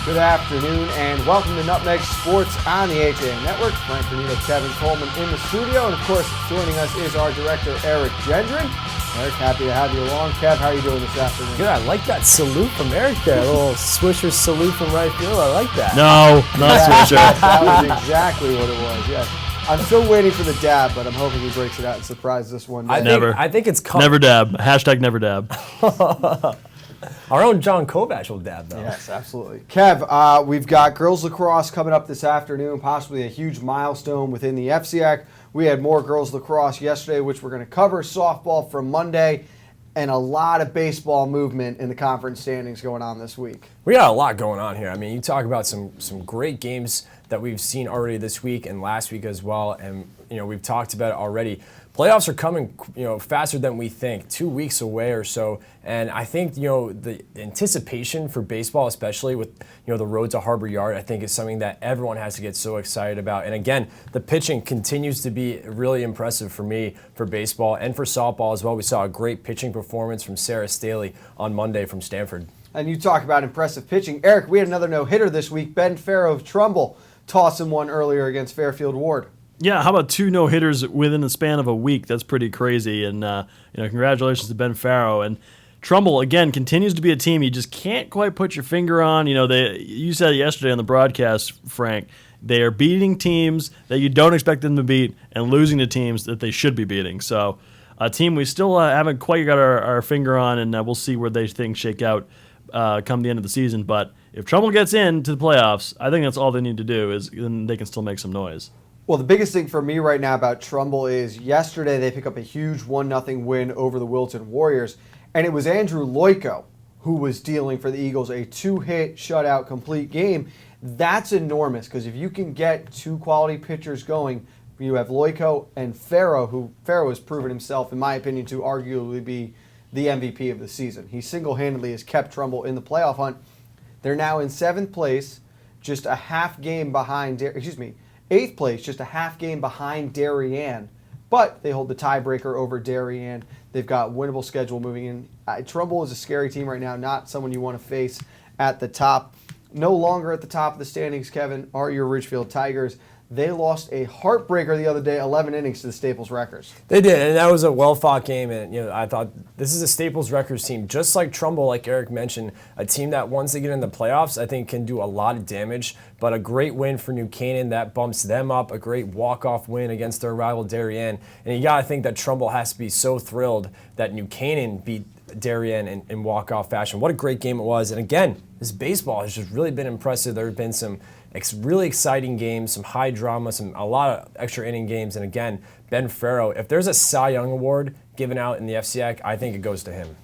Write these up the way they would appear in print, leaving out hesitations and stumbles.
Good afternoon and welcome to Nutmeg Sports on the HAN Network. Frank Granito, Kevin Coleman in the studio, and of course joining us is our director Eric Gendron. Eric, happy to have you along. Kev, how are you doing this afternoon? Good. I like that salute from Eric there. A little Swisher salute from right field. I like that. No, not Swisher. That was exactly what it was, yes. I'm still waiting for the dab, but I'm hoping he breaks it out and surprises us one day. I think it's coming. Never dab. Hashtag never dab. Our own John Kovac will dab, though. Yes, absolutely. Kev, we've got girls lacrosse coming up this afternoon, possibly a huge milestone within the FCAC. We had more girls lacrosse yesterday, which we're going to cover. Softball from Monday, and a lot of baseball movement in the conference standings going on this week. We got a lot going on here. I mean, you talk about some great games that we've seen already this week and last week as well, and we've talked about it already. Playoffs are coming, faster than we think. 2 weeks away or so, and I think the anticipation for baseball, especially with the road to Harbor Yard, I think is something that everyone has to get so excited about. And again, the pitching continues to be really impressive for me for baseball and for softball as well. We saw a great pitching performance from Sarah Staley on Monday from Stanford. And you talk about impressive pitching, Eric. We had another no-hitter this week. Ben Farrow of Trumbull tossing one earlier against Fairfield Ward. Yeah, how about 2 no-hitters within the span of a week? That's pretty crazy. And congratulations to Ben Farrow. And Trumbull, again, continues to be a team you just can't quite put your finger on. You said yesterday on the broadcast, Frank, they are beating teams that you don't expect them to beat and losing to teams that they should be beating. So a team we still haven't quite got our finger on, and we'll see where things shake out come the end of the season. But if Trumbull gets into the playoffs, I think that's all they need to do, is then they can still make some noise. Well, the biggest thing for me right now about Trumbull is yesterday they pick up a huge 1-0 win over the Wilton Warriors, and it was Andrew Loico who was dealing for the Eagles a 2-hit shutout complete game. That's enormous, because if you can get 2 quality pitchers going, you have Loico and Farrow, who Farrow has proven himself, in my opinion, to arguably be the MVP of the season. He single-handedly has kept Trumbull in the playoff hunt. They're now in 7th place, just a half game behind, 8th place, just a half game behind Darien, but they hold the tiebreaker over Darien. They've got winnable schedule moving in. Trumbull is a scary team right now, not someone you want to face at the top. No longer at the top of the standings, Kevin, are your Ridgefield Tigers. They lost a heartbreaker the other day, 11 innings to the Staples Wreckers. They did, and that was a well-fought game. And I thought this is a Staples Wreckers team, just like Trumbull, like Eric mentioned, a team that once they get in the playoffs, I think can do a lot of damage. But a great win for New Canaan that bumps them up. A great walk-off win against their rival Darien, and you got to think that Trumbull has to be so thrilled that New Canaan beat Darien in walk-off fashion. What a great game it was. And again, this baseball has just really been impressive. There have been some really exciting games, some high drama, a lot of extra inning games. And again, Ben Farrow, if there's a Cy Young Award given out in the FCAC, I think it goes to him.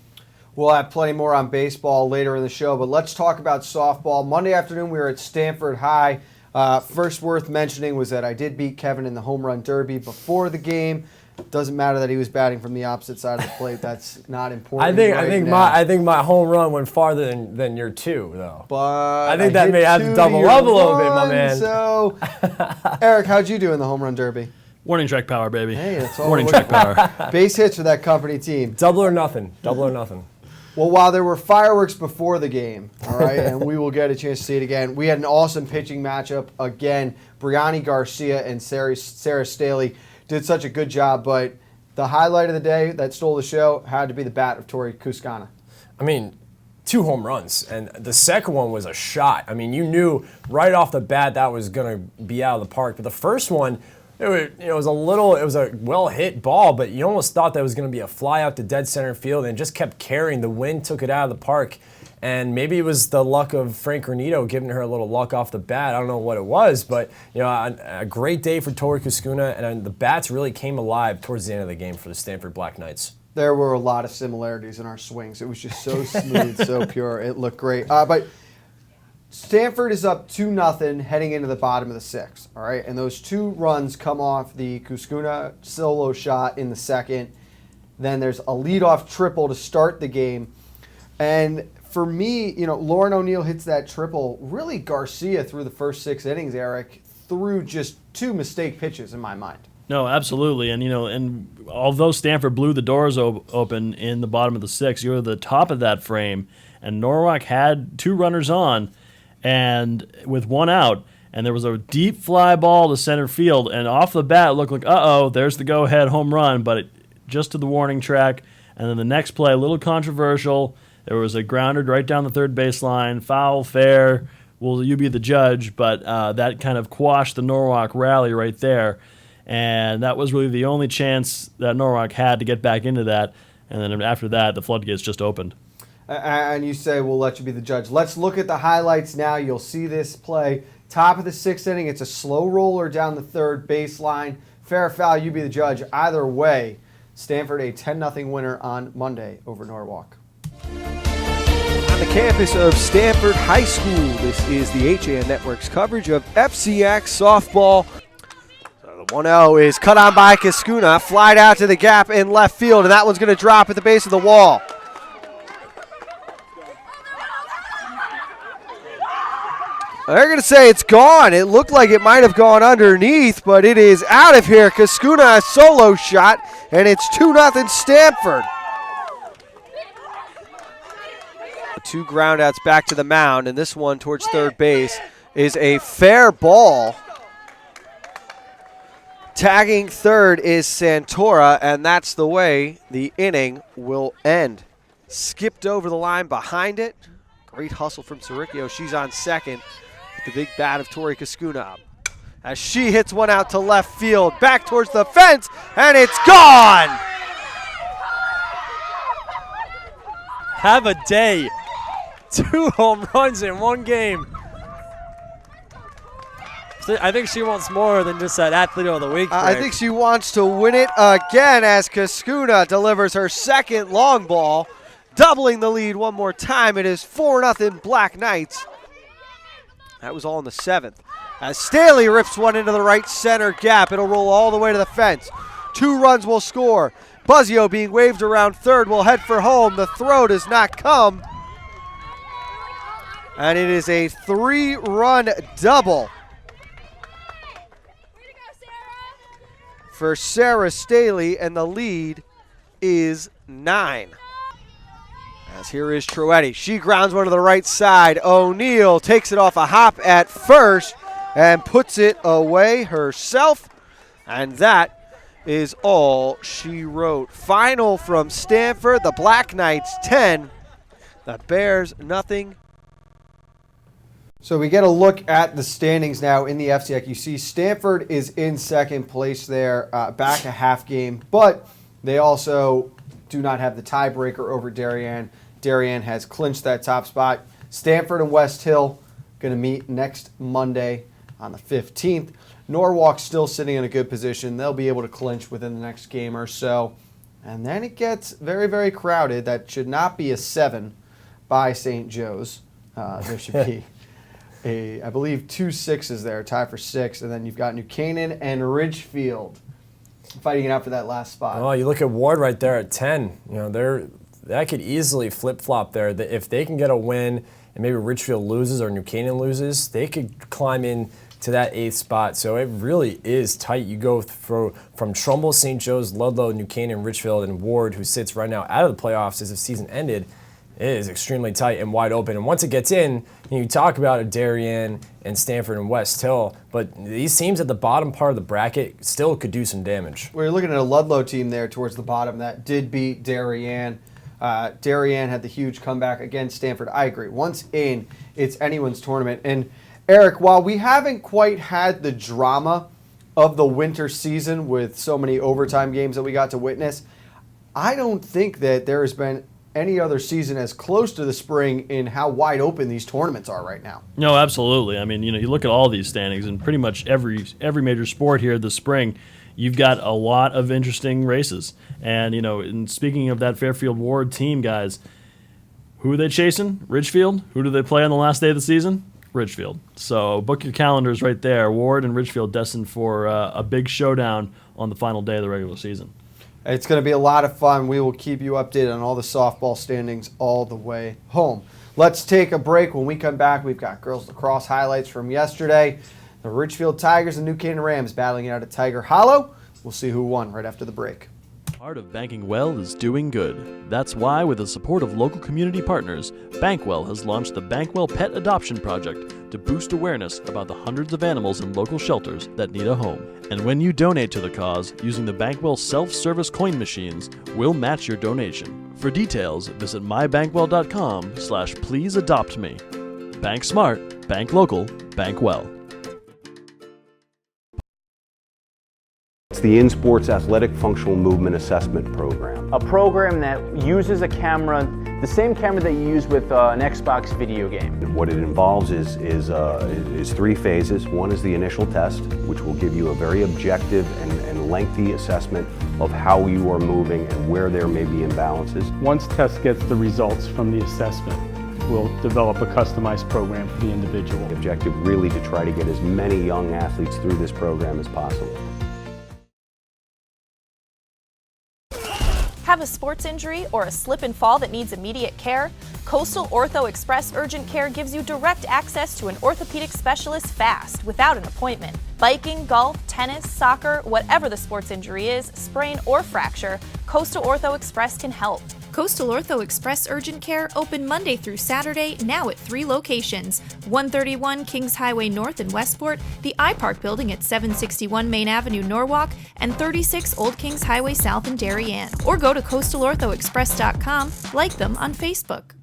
We'll have plenty more on baseball later in the show, but let's talk about softball. Monday afternoon, we were at Stanford High. First worth mentioning was that I did beat Kevin in the home run derby before the game. Doesn't matter that he was batting from the opposite side of the plate. That's not important. I think my home run went farther than your 2, though. But I think that may have to double up a little bit, my man. So, Eric, how'd you do in the home run derby? Warning track power, baby. Hey, that's all. Warning track power. Base hits for that company team. Double or nothing. Double or nothing. Well, while there were fireworks before the game, all right, and we will get a chance to see it again, we had an awesome pitching matchup again. Brianni Garcia and Sarah Staley did such a good job, but the highlight of the day that stole the show had to be the bat of Tori Kuskana. I mean, 2 home runs, and the second one was a shot. I mean, you knew right off the bat that was going to be out of the park, but the first one, it was a well-hit ball, but you almost thought that was going to be a fly out to dead center field, and it just kept carrying. The wind took it out of the park, and maybe it was the luck of Frank Granito giving her a little luck off the bat. I don't know what it was, but a great day for Tori Kuskuna, and the bats really came alive towards the end of the game for the Stanford Black Knights. There were a lot of similarities in our swings. It was just so smooth, so pure. It looked great. But Stanford is up 2-0 heading into the bottom of the 6th, all right? And those 2 runs come off the Kuskuna solo shot in the second. Then there's a leadoff triple to start the game. And for me, Lauren O'Neill hits that triple. Really, Garcia through the first 6 innings, Eric, threw just 2 mistake pitches in my mind. No, absolutely. And, and although Stanford blew the doors open in the bottom of the 6th, you're at the top of that frame, and Norwalk had 2 runners on. and with one out, and there was a deep fly ball to center field, and off the bat it looked like, there's the go-ahead home run, but just to the warning track. And then the next play, a little controversial. There was a grounder right down the third baseline, foul, fair. Will you be the judge? But that kind of quashed the Norwalk rally right there. And that was really the only chance that Norwalk had to get back into that. And then after that, the floodgates just opened. And you say, we'll let you be the judge. Let's look at the highlights now. You'll see this play. Top of the 6th inning, it's a slow roller down the third baseline. Fair, foul, you be the judge. Either way, Stanford a 10-0 winner on Monday over Norwalk. On the campus of Stanford High School, this is the HAN Network's coverage of FCX softball. So the 1-0 is cut on by Cascuna, flied out to the gap in left field, and that one's going to drop at the base of the wall. They're going to say it's gone. It looked like it might have gone underneath, but it is out of here. Cascuna, a solo shot, and it's 2-0 Stanford. 2 groundouts back to the mound, and this one towards third base is a fair ball. Tagging third is Santora, and that's the way the inning will end. Skipped over the line behind it. Great hustle from Saricchio. She's on second. The big bat of Tori Cascuna as she hits one out to left field, back towards the fence, and it's gone! Have a day. 2 home runs in one game. I think she wants more than just that Athlete of the Week. I think she wants to win it again as Cascuna delivers her second long ball, doubling the lead one more time. It is 4-0 Black Knights. That was all in the 7th. As Staley rips one into the right center gap, it'll roll all the way to the fence. 2 runs will score. Buzzio being waved around third will head for home. The throw does not come. And it is a 3-run double for Sarah Staley, and the lead is 9. As here is Troetti. She grounds one to the right side. O'Neal takes it off a hop at first and puts it away herself. And that is all she wrote. Final from Stanford. The Black Knights 10. The Bears nothing. So we get a look at the standings now in the FCX. You see Stanford is in second place there, back a half game. But they also do not have the tiebreaker over Darien. Darien has clinched that top spot. Stanford and West Hill going to meet next Monday on the 15th. Norwalk still sitting in a good position. They'll be able to clinch within the next game or so. And then it gets very, very crowded. That should not be a 7 by St. Joe's. There should be, I believe, 2 6s there, tie for 6. And then you've got New Canaan and Ridgefield fighting it out for that last spot. Oh, you look at Ward right there at 10. That could easily flip-flop there. If they can get a win and maybe Ridgefield loses or New Canaan loses, they could climb in to that 8th spot. So it really is tight. You go from Trumbull, St. Joe's, Ludlow, New Canaan, Ridgefield, and Ward, who sits right now out of the playoffs as the season ended. It is extremely tight and wide open. And once it gets in, you talk about a Darien and Stanford and West Hill, but these teams at the bottom part of the bracket still could do some damage. We're looking at a Ludlow team there towards the bottom that did beat Darien. Darien had the huge comeback against Stanford. I agree. Once in, it's anyone's tournament. And Eric, while we haven't quite had the drama of the winter season with so many overtime games that we got to witness, I don't think that there has been any other season as close to the spring in how wide open these tournaments are right now. No, absolutely. I mean, you look at all these standings, and pretty much every major sport here this spring, you've got a lot of interesting races. And, and speaking of that Fairfield Ward team, guys, who are they chasing? Ridgefield. Who do they play on the last day of the season? Ridgefield. So book your calendars right there. Ward and Ridgefield destined for a big showdown on the final day of the regular season. It's going to be a lot of fun. We will keep you updated on all the softball standings all the way home. Let's take a break. When we come back, we've got girls lacrosse highlights from yesterday. The Ridgefield Tigers and New Canaan Rams battling it out at Tiger Hollow. We'll see who won right after the break. Part of banking well is doing good. That's why, with the support of local community partners, Bankwell has launched the Bankwell Pet Adoption Project to boost awareness about the hundreds of animals in local shelters that need a home. And when you donate to the cause using the Bankwell self-service coin machines, we'll match your donation. For details, visit mybankwell.com/pleaseadoptme. Bank smart, bank local, bank well. It's the InSports Athletic Functional Movement Assessment Program. A program that uses a camera, the same camera that you use with an Xbox video game. What it involves is three phases. One is the initial test, which will give you a very objective and lengthy assessment of how you are moving and where there may be imbalances. Once test gets the results from the assessment, we'll develop a customized program for the individual. The objective really to try to get as many young athletes through this program as possible. Have a sports injury or a slip and fall that needs immediate care? Coastal Ortho Express Urgent Care gives you direct access to an orthopedic specialist fast, without an appointment. Biking, golf, tennis, soccer, whatever the sports injury is, sprain or fracture, Coastal Ortho Express can help. Coastal Ortho Express Urgent Care open Monday through Saturday, now at 3 locations: 131 Kings Highway North in Westport, the iPark building at 761 Main Avenue, Norwalk, and 36 Old Kings Highway South in Darien. Or go to coastalorthoexpress.com, like them on Facebook.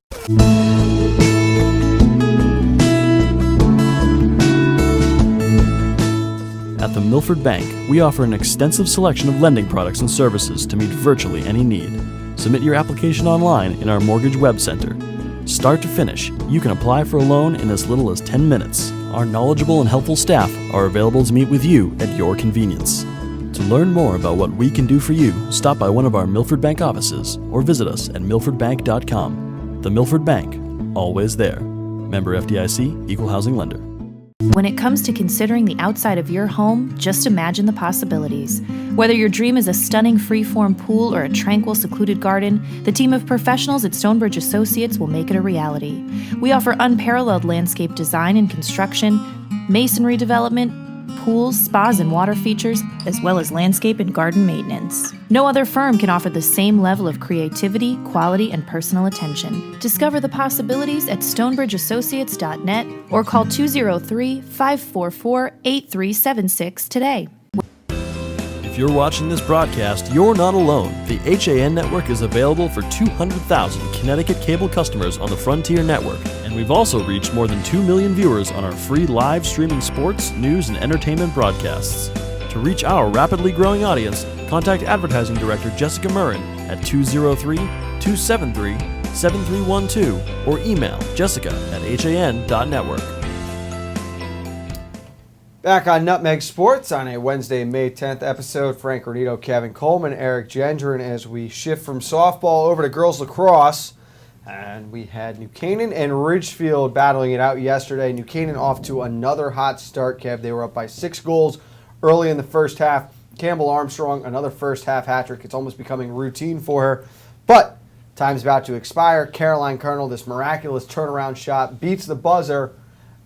At the Milford Bank, we offer an extensive selection of lending products and services to meet virtually any need. Submit your application online in our Mortgage Web Center. Start to finish, you can apply for a loan in as little as 10 minutes. Our knowledgeable and helpful staff are available to meet with you at your convenience. To learn more about what we can do for you, stop by one of our Milford Bank offices or visit us at milfordbank.com. The Milford Bank, always there. Member FDIC, Equal Housing Lender. When it comes to considering the outside of your home, just imagine the possibilities. Whether your dream is a stunning freeform pool or a tranquil, secluded garden, the team of professionals at Stonebridge Associates will make it a reality. We offer unparalleled landscape design and construction, masonry development, pools, spas, and water features, as well as landscape and garden maintenance. No other firm can offer the same level of creativity, quality, and personal attention. Discover the possibilities at stonebridgeassociates.net or call 203-544-8376 today. If you're watching this broadcast, you're not alone. The HAN network is available for 200,000 Connecticut cable customers on the Frontier Network, and we've also reached more than 2 million viewers on our free live streaming sports, news, and entertainment broadcasts. To reach our rapidly growing audience, contact Advertising Director Jessica Murrin at 203-273-7312 or email jessica@han.network. Back on Nutmeg Sports on a Wednesday, May 10th episode. Frank Granito, Kevin Coleman, Eric Gendron, as we shift from softball over to girls lacrosse. And we had New Canaan and Ridgefield battling it out yesterday. New Canaan off to another hot start, Kev. They were up by 6 goals early in the first half. Campbell Armstrong, another first half hat trick. It's almost becoming routine for her. But time's about to expire. Caroline Colonel, this miraculous turnaround shot, beats the buzzer.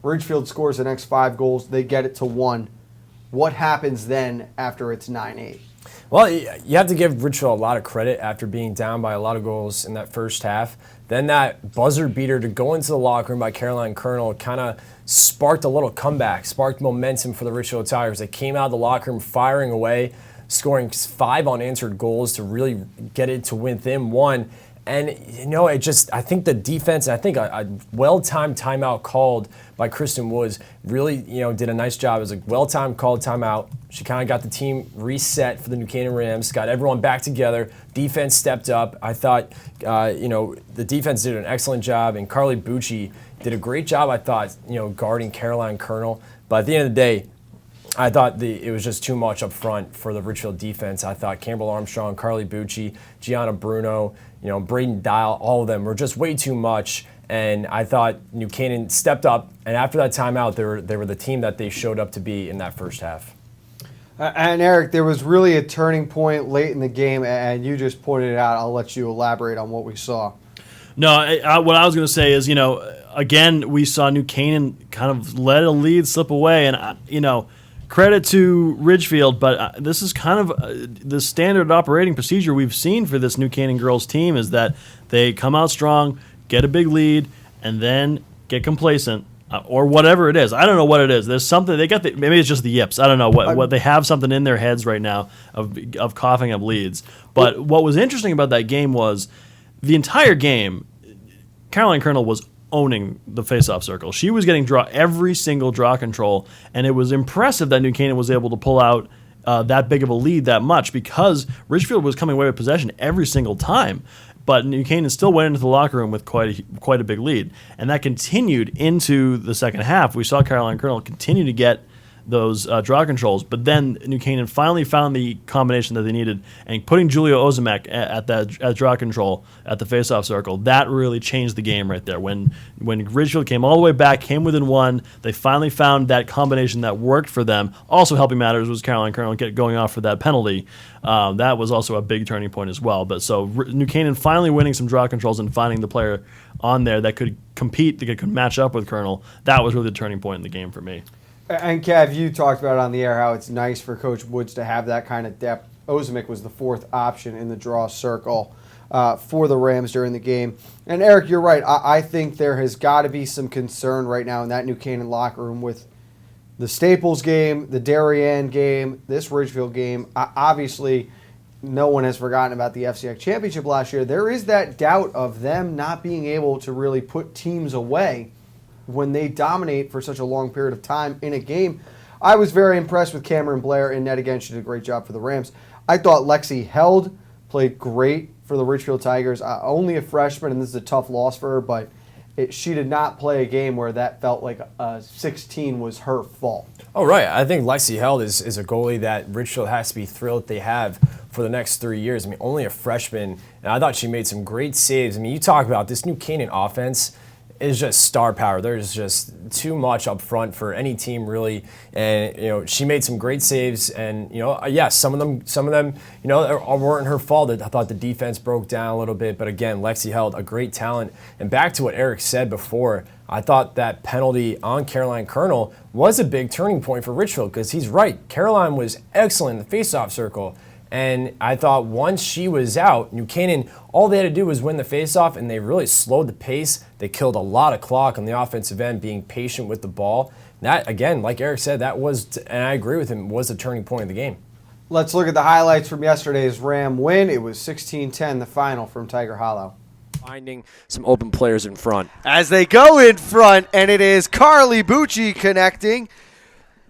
Ridgefield scores the next 5 goals. They get it to 1. What happens then after it's 9-8? Well, you have to give Ridgefield a lot of credit after being down by a lot of goals in that first half. Then that buzzer beater to go into the locker room by Caroline Colonel kind of sparked a little comeback, sparked momentum for the Ridgefield Tigers. They came out of the locker room firing away, scoring 5 unanswered goals to really get it to within 1. And, you know, I think the defense, I think a well-timed timeout called by Kristen Woods really, did a nice job. It was a well-timed called timeout. She kind of got the team reset for the New Canaan Rams, got everyone back together. Defense stepped up. I thought, the defense did an excellent job, and Carly Bucci did a great job, I thought, guarding Caroline Colonel. But at the end of the day, I thought it was just too much up front for the Ridgefield defense. I thought Campbell Armstrong, Carly Bucci, Gianna Bruno, Braden Dial, all of them were just way too much. And I thought New Canaan stepped up, and after that timeout, they were the team that they showed up to be in that first half. And Eric, there was really a turning point late in the game, and you just pointed it out. I'll let you elaborate on what we saw. No, what I was going to say is, again, we saw New Canaan kind of let a lead slip away, and, credit to Ridgefield, but this is kind of the standard operating procedure we've seen for this New Canaan girls team is that they come out strong, get a big lead, and then get complacent. Or whatever it is. I don't know what it is. There's something they got. Maybe it's just the yips. I don't know what they have something in their heads right now of coughing up leads. But what was interesting about that game was the entire game, Caroline Colonel was owning the face-off circle. She was getting every single draw control, and it was impressive that New Canaan was able to pull out that big of a lead that much because Ridgefield was coming away with possession every single time. But New Canaan still went into the locker room with quite a big lead. And that continued into the second half. We saw Caroline Colonel continue to get those draw controls, but then New Canaan finally found the combination that they needed, and putting Julia Ozimek at draw control at the faceoff circle, that really changed the game right there. When Ridgefield came all the way back, came within one, they finally found that combination that worked for them. Also helping matters was Caroline Colonel going off for that penalty. That was also a big turning point as well. But so New Canaan finally winning some draw controls and finding the player on there that could compete, that could match up with Colonel. That was really the turning point in the game for me. And Kev, you talked about it on the air how it's nice for Coach Woods to have that kind of depth. Ozimek was the fourth option in the draw circle for the Rams during the game. And Eric, you're right. I think there has got to be some concern right now in that New Canaan locker room with the Staples game, the Darien game, this Ridgefield game. Obviously, no one has forgotten about the FCX championship last year. There is that doubt of them not being able to really put teams away when they dominate for such a long period of time in a game. I was very impressed with Cameron Blair in net again. She did a great job for the Rams. I thought Lexi Held played great for the Ridgefield Tigers. Only a freshman, and this is a tough loss for her, but she did not play a game where that felt like 16 was her fault. Oh, right. I think Lexi Held is a goalie that Ridgefield has to be thrilled that they have for the next 3 years. I mean, only a freshman, and I thought she made some great saves. I mean, you talk about this New Canaan offense is just star power. There's just too much up front for any team, really. And she made some great saves. And yes, some of them, weren't her fault. I thought the defense broke down a little bit. But again, Lexi Held a great talent. And back to what Eric said before, I thought that penalty on Caroline Colonel was a big turning point for Ridgefield because he's right. Caroline was excellent in the faceoff circle. And I thought once she was out, New Canaan, all they had to do was win the faceoff, and they really slowed the pace. They killed a lot of clock on the offensive end, being patient with the ball. That, again, like Eric said, that was, and I agree with him, was the turning point of the game. Let's look at the highlights from yesterday's Ram win. It was 16-10, the final from Tiger Hollow. Finding some open players in front. As they go in front, and it is Carly Bucci connecting.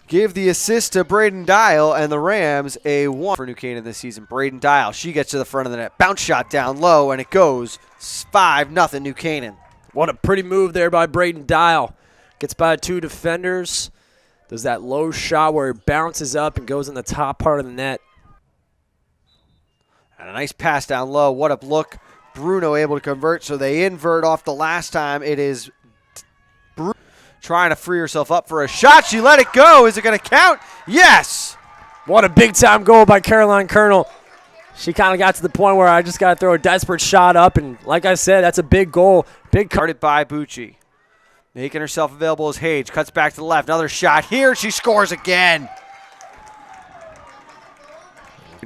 Give the assist to Braden Dial, and the Rams a 1 for New Canaan this season. Braden Dial, she gets to the front of the net. Bounce shot down low, and it goes 5-0 New Canaan. What a pretty move there by Braden Dial. Gets by two defenders. Does that low shot where it bounces up and goes in the top part of the net. And a nice pass down low. What a look. Bruno able to convert, so they invert off the last time. It is Bruno trying to free herself up for a shot. She let it go. Is it going to count? Yes. What a big-time goal by Caroline Colonel. She kind of got to the point where I just got to throw a desperate shot up, and like I said, that's a big goal. Big guarded by Bucci. Making herself available as Hage. Cuts back to the left. Another shot here. She scores again.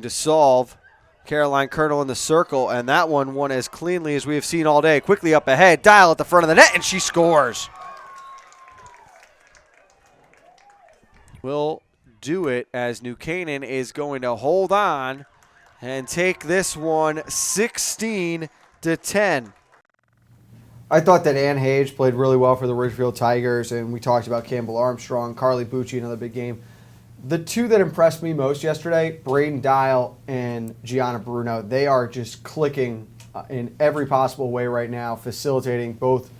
To solve Caroline Colonel in the circle, and that one won as cleanly as we have seen all day. Quickly up ahead. Dial at the front of the net, and she scores. Will do it as New Canaan is going to hold on and take this one 16-10. I thought that Ann Hage played really well for the Ridgefield Tigers, and we talked about Campbell Armstrong, Carly Bucci, another big game. The two that impressed me most yesterday, Braden Dial and Gianna Bruno, they are just clicking in every possible way right now, facilitating both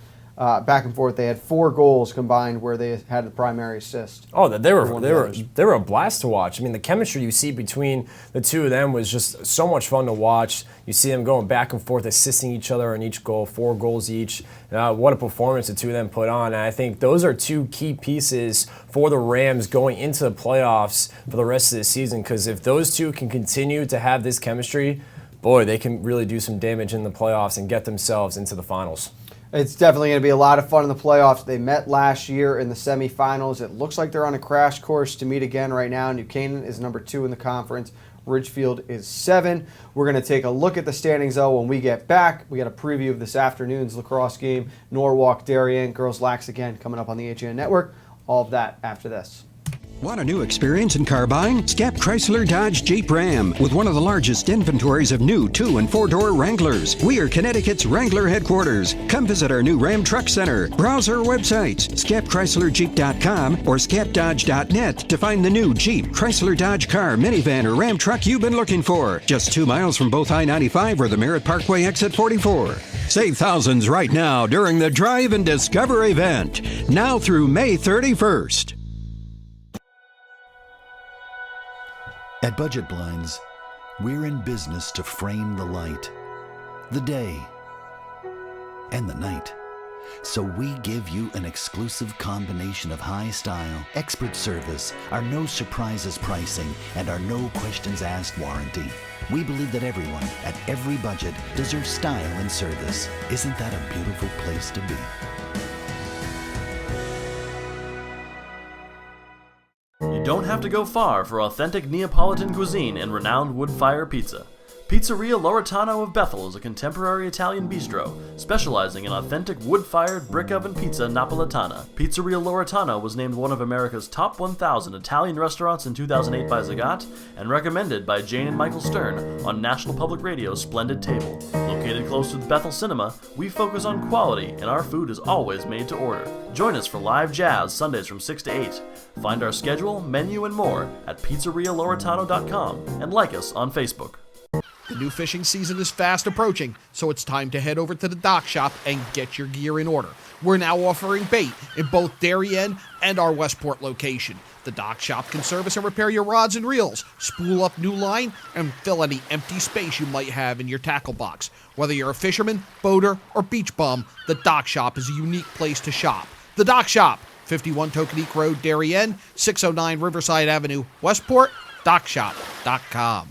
back and forth. They had 4 goals combined where they had the primary assist. Oh, they were a blast to watch. I mean, the chemistry you see between the two of them was just so much fun to watch. You see them going back and forth, assisting each other on each goal, 4 goals each. What a performance the two of them put on. And I think those are 2 key pieces for the Rams going into the playoffs for the rest of the season, because if those two can continue to have this chemistry, boy, they can really do some damage in the playoffs and get themselves into the finals. It's definitely going to be a lot of fun in the playoffs. They met last year in the semifinals. It looks like they're on a crash course to meet again right now. New Canaan is number 2 in the conference. Ridgefield is 7. We're going to take a look at the standings, though, when we get back. We got a preview of this afternoon's lacrosse game. Norwalk, Darien, girls lax again, coming up on the HAN Network. All of that after this. Want a new experience in car buying? Scap Chrysler Dodge Jeep Ram with one of the largest inventories of new 2- and 4-door Wranglers. We are Connecticut's Wrangler headquarters. Come visit our new Ram Truck Center. Browse our websites, scapchryslerjeep.com or scapdodge.net to find the new Jeep, Chrysler Dodge car, minivan, or Ram truck you've been looking for. Just 2 miles from both I-95 or the Merritt Parkway exit 44. Save thousands right now during the Drive and Discover event. Now through May 31st. At Budget Blinds, we're in business to frame the light, the day, and the night. So we give you an exclusive combination of high style, expert service, our no surprises pricing, and our no questions asked warranty. We believe that everyone, at every budget, deserves style and service. Isn't that a beautiful place to be? You don't have to go far for authentic Neapolitan cuisine and renowned wood-fire pizza. Pizzeria Loretano of Bethel is a contemporary Italian bistro, specializing in authentic wood-fired brick oven pizza Napolitana. Pizzeria Loretano was named one of America's top 1,000 Italian restaurants in 2008 by Zagat, and recommended by Jane and Michael Stern on National Public Radio's Splendid Table. Located close to the Bethel Cinema, we focus on quality, and our food is always made to order. Join us for live jazz Sundays from 6 to 8. Find our schedule, menu, and more at pizzerialoretano.com and like us on Facebook. The new fishing season is fast approaching, so it's time to head over to the dock shop and get your gear in order. We're now offering bait in both Darien and our Westport location. The dock shop can service and repair your rods and reels, spool up new line, and fill any empty space you might have in your tackle box. Whether you're a fisherman, boater, or beach bum, the dock shop is a unique place to shop. The Dock Shop, 51 Tokenique Road, Darien, 609 Riverside Avenue, Westport, dockshop.com.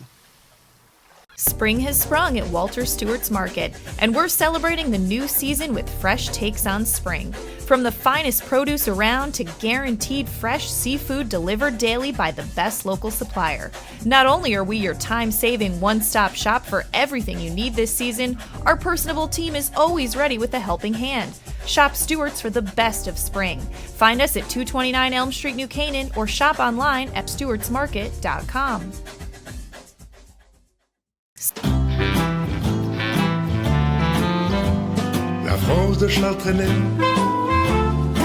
Spring has sprung at Walter Stewart's Market, and we're celebrating the new season with fresh takes on spring. From the finest produce around to guaranteed fresh seafood delivered daily by the best local supplier. Not only are we your time-saving one-stop shop for everything you need this season, our personable team is always ready with a helping hand. Shop Stewart's for the best of spring. Find us at 229 Elm Street, New Canaan, or shop online at stewartsmarket.com. La France de Charles Trenet,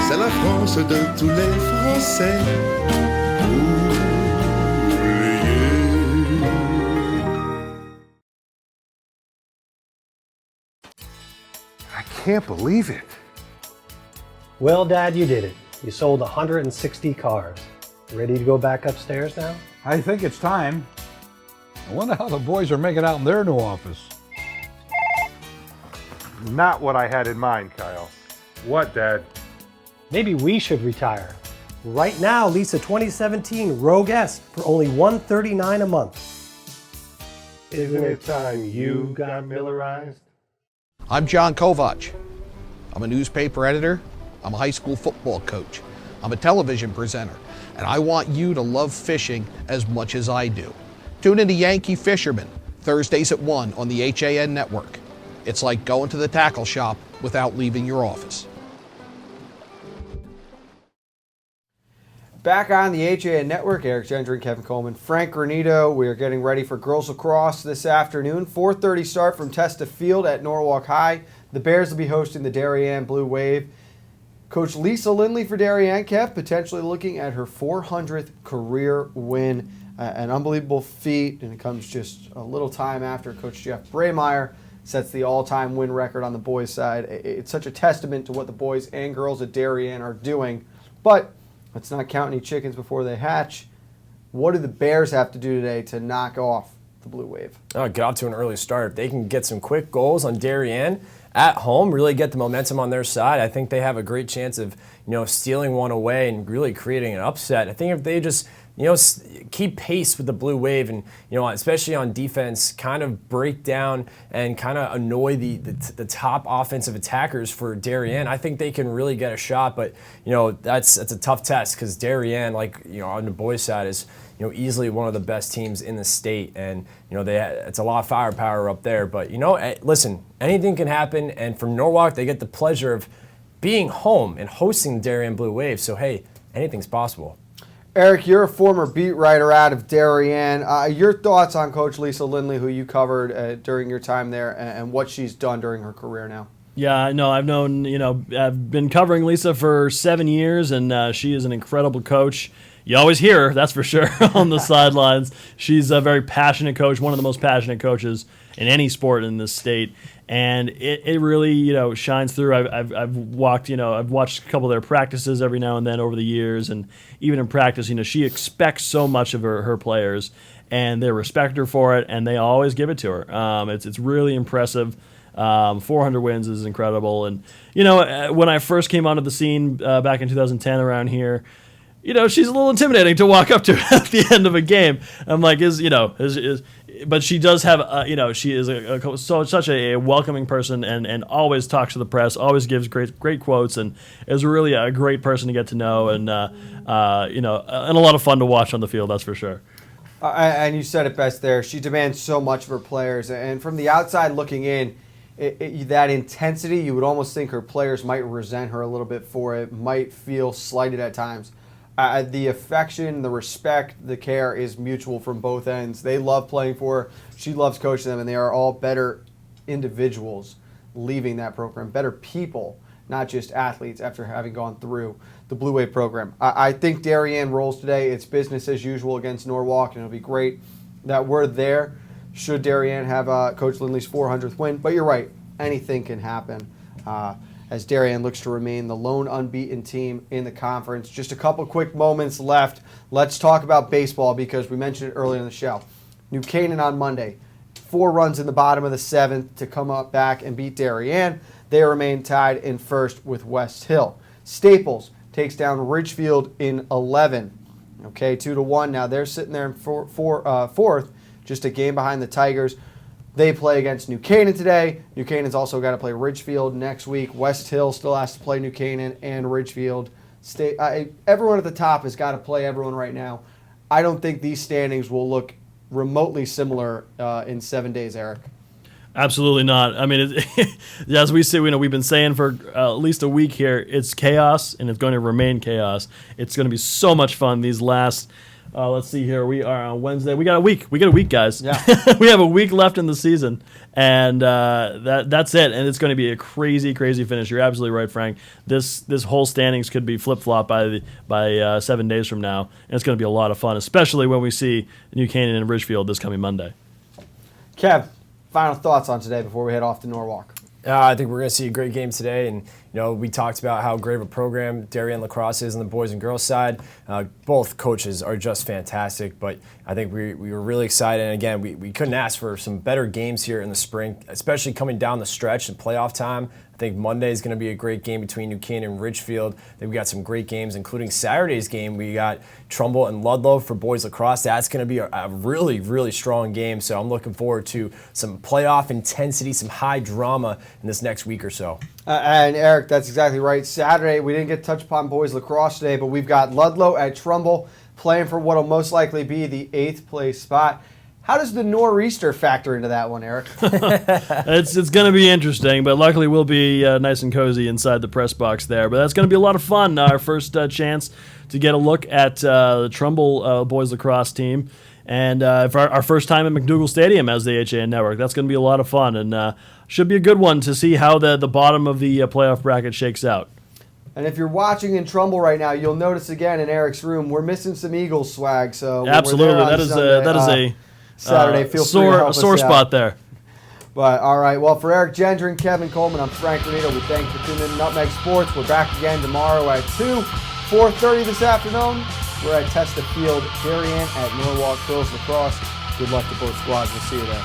c'est la France de tous les Français. I can't believe it. Well, Dad, you did it. You sold 160 cars. Ready to go back upstairs now? I think it's time. I wonder how the boys are making out in their new office. Not what I had in mind, Kyle. What, Dad? Maybe we should retire. Right now, lease a 2017 Rogue S for only $139 a month. Isn't it time you got Millerized? I'm John Kovach. I'm a newspaper editor. I'm a high school football coach. I'm a television presenter. And I want you to love fishing as much as I do. Tune into Yankee Fisherman, Thursdays at 1 on the HAN Network. It's like going to the tackle shop without leaving your office. Back on the HAN Network, Eric Gentry, Kevin Coleman, Frank Granito. We are getting ready for girls lacrosse this afternoon. 4:30 start from Testa Field at Norwalk High. The Bears will be hosting the Darien Blue Wave. Coach Lisa Lindley for Darien, Kev, potentially looking at her 400th career win. An unbelievable feat, and it comes just a little time after Coach Jeff Braymeyer sets the all-time win record on the boys' side. It's such a testament to what the boys and girls at Darien are doing. But let's not count any chickens before they hatch. What do the Bears have to do today to knock off the Blue Wave? Get off to an early start. If they can get some quick goals on Darien at home, really get the momentum on their side, I think they have a great chance of stealing one away and really creating an upset. I think if they just keep pace with the Blue Wave and, especially on defense, kind of break down and kind of annoy the top offensive attackers for Darien, I think they can really get a shot. But, that's a tough test because Darien, on the boys' side, is, easily one of the best teams in the state. And, it's a lot of firepower up there. But, listen, anything can happen. And for Norwalk, they get the pleasure of being home and hosting the Darien Blue Wave. So, hey, anything's possible. Eric, you're a former beat writer out of Darien. Your thoughts on Coach Lisa Lindley, who you covered during your time there, and what she's done during her career now? Yeah, no, I've been covering Lisa for 7 years, and she is an incredible coach. You always hear her, that's for sure, on the sidelines. She's a very passionate coach, one of the most passionate coaches in any sport in this state. And it really, shines through. I've watched a couple of their practices every now and then over the years, and even in practice, she expects so much of her players, and they respect her for it, and they always give it to her. It's really impressive. 400 wins is incredible, and when I first came onto the scene back in 2010 around here, she's a little intimidating to walk up to at the end of a game. I'm like, but she does have, she is such a welcoming person and always talks to the press, always gives great quotes, and is really a great person to get to know, and and a lot of fun to watch on the field, that's for sure. And you said it best there. She demands so much of her players, and from the outside looking in, that intensity, you would almost think her players might resent her a little bit for it, might feel slighted at times. The affection, the respect, the care is mutual from both ends. They love playing for her. She loves coaching them, and they are all better individuals leaving that program, better people, not just athletes after having gone through the Blue Wave program. I think Darien rolls today. It's business as usual against Norwalk, and it'll be great that we're there should Darien have Coach Lindley's 400th win. But you're right, anything can happen. As Darien looks to remain the lone unbeaten team in the conference. Just a couple quick moments left. Let's talk about baseball because we mentioned it earlier in the show. New Canaan on Monday. 4 runs in the bottom of the 7th to come up back and beat Darien. They remain tied in first with West Hill. Staples takes down Ridgefield in 11. Okay, 2-1. Now they're sitting there in fourth, just a game behind the Tigers. They play against New Canaan today. New Canaan's also got to play Ridgefield next week. West Hill still has to play New Canaan and Ridgefield. Everyone at the top has got to play everyone right now. I don't think these standings will look remotely similar in 7 days, Eric. Absolutely not. I mean, as we say, we've been saying for at least a week here, it's chaos, and it's going to remain chaos. It's going to be so much fun these last. Let's see here. We are on Wednesday. We got a week. Guys. Yeah. We have a week left in the season, and that's it. And it's going to be a crazy, crazy finish. You're absolutely right, Frank. This whole standings could be flip-flopped by 7 days from now, and it's going to be a lot of fun, especially when we see New Canaan and Ridgefield this coming Monday. Kev, final thoughts on today before we head off to Norwalk. I think we're going to see a great game today, and we talked about how great of a program Darien Lacrosse is on the boys and girls side. Both coaches are just fantastic, but I think we were really excited. And again, we couldn't ask for some better games here in the spring, especially coming down the stretch in playoff time. I think Monday is going to be a great game between New Canaan and Ridgefield. Then we got some great games, including Saturday's game. We got Trumbull and Ludlow for boys lacrosse. That's going to be a really, really strong game. So I'm looking forward to some playoff intensity, some high drama in this next week or so. And Eric, that's exactly right. Saturday, we didn't get touched upon boys lacrosse today, but we've got Ludlow at Trumbull playing for what will most likely be the 8th place spot. How does the nor'easter factor into that one, Eric? It's going to be interesting, but luckily we'll be nice and cozy inside the press box there. But that's going to be a lot of fun. Our first chance to get a look at the Trumbull boys lacrosse team. And for our first time at McDougal Stadium as the HAN Network. That's going to be a lot of fun, and should be a good one to see how the bottom of the playoff bracket shakes out. And if you're watching in Trumbull right now, you'll notice again in Eric's room, we're missing some Eagles swag. So absolutely, that is a Saturday. Feel free to help us sore spot out there. But all right, well, for Eric Gender and Kevin Coleman, I'm Frank Granito. We thank you for tuning in to Nutmeg Sports. We're back again tomorrow at 4:30 this afternoon. We're at Testa Field, Darien at Norwalk Girls Lacrosse. Good luck to both squads. We'll see you there.